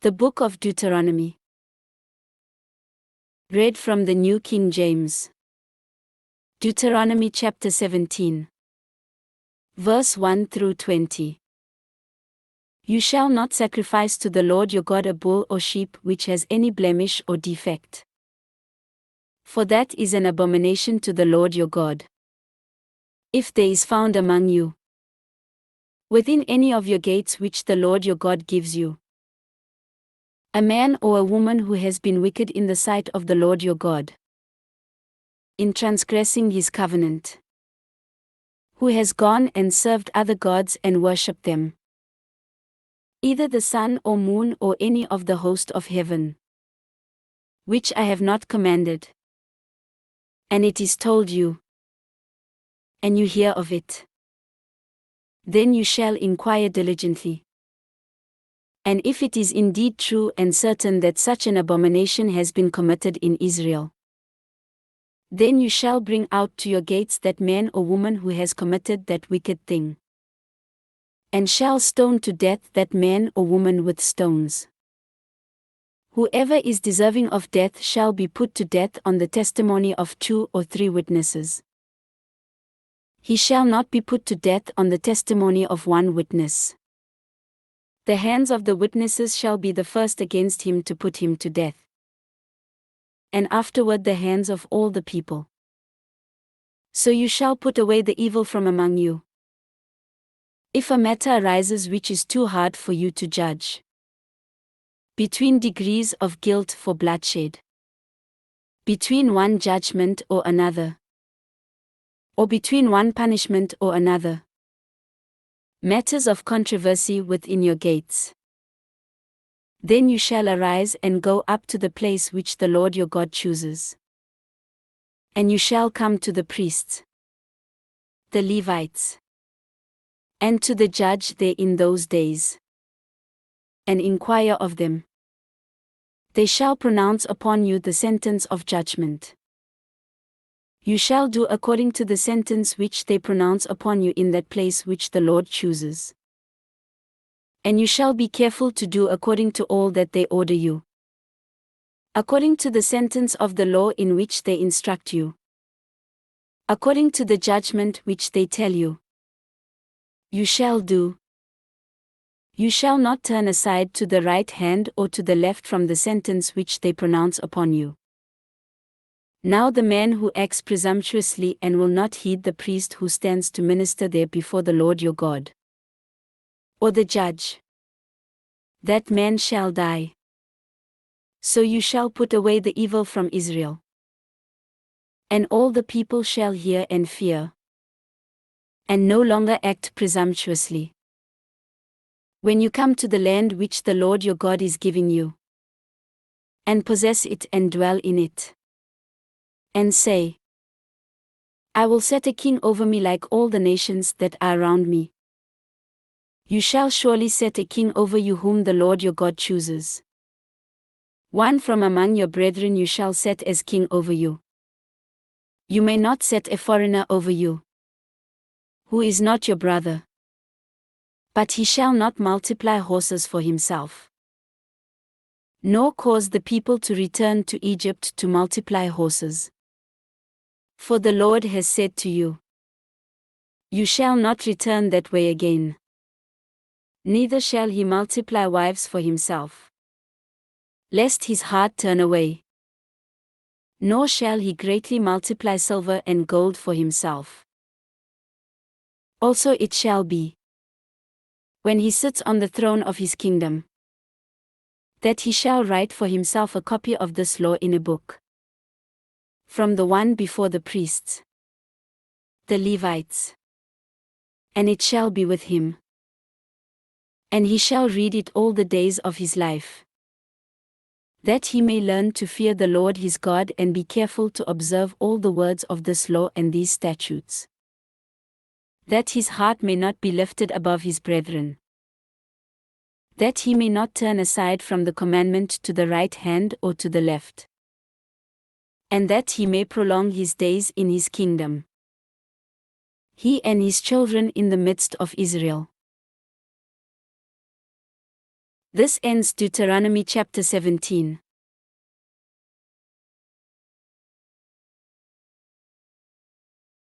The Book of Deuteronomy. Read from the New King James. Deuteronomy chapter 17. Verse 1 through 20. You shall not sacrifice to the Lord your God a bull or sheep which has any blemish or defect. For that is an abomination to the Lord your God. If there is found among you, within any of your gates which the Lord your God gives you, a man or a woman who has been wicked in the sight of the Lord your God, in transgressing his covenant, who has gone and served other gods and worshipped them, either the sun or moon or any of the host of heaven, which I have not commanded, and it is told you, and you hear of it, then you shall inquire diligently. And if it is indeed true and certain that such an abomination has been committed in Israel, then you shall bring out to your gates that man or woman who has committed that wicked thing, and shall stone to death that man or woman with stones. Whoever is deserving of death shall be put to death on the testimony of 2 or 3 witnesses. He shall not be put to death on the testimony of 1 witness. The hands of the witnesses shall be the first against him to put him to death, and afterward the hands of all the people. So you shall put away the evil from among you. If a matter arises which is too hard for you to judge, between degrees of guilt for bloodshed, between one judgment or another, or between one punishment or another, matters of controversy within your gates, then you shall arise and go up to the place which the Lord your God chooses. And you shall come to the priests, the Levites, and to the judge there in those days, and inquire of them. They shall pronounce upon you the sentence of judgment. You shall do according to the sentence which they pronounce upon you in that place which the Lord chooses. And you shall be careful to do according to all that they order you, according to the sentence of the law in which they instruct you, according to the judgment which they tell you. You shall do. You shall not turn aside to the right hand or to the left from the sentence which they pronounce upon you. Now the man who acts presumptuously and will not heed the priest who stands to minister there before the Lord your God, or the judge, that man shall die. So you shall put away the evil from Israel. And all the people shall hear and fear, and no longer act presumptuously. When you come to the land which the Lord your God is giving you, and possess it and dwell in it, and say, I will set a king over me like all the nations that are around me. You shall surely set a king over you whom the Lord your God chooses. One from among your brethren you shall set as king over you. You may not set a foreigner over you, who is not your brother. But he shall not multiply horses for himself, nor cause the people to return to Egypt to multiply horses. For the Lord has said to you, you shall not return that way again. Neither shall he multiply wives for himself, lest his heart turn away. Nor shall he greatly multiply silver and gold for himself. Also it shall be, when he sits on the throne of his kingdom, that he shall write for himself a copy of this law in a book, from the one before the priests, the Levites. And it shall be with him, and he shall read it all the days of his life, that he may learn to fear the Lord his God and be careful to observe all the words of this law and these statutes, that his heart may not be lifted above his brethren, that he may not turn aside from the commandment to the right hand or to the left, and that he may prolong his days in his kingdom, he and his children in the midst of Israel. This ends Deuteronomy chapter 17.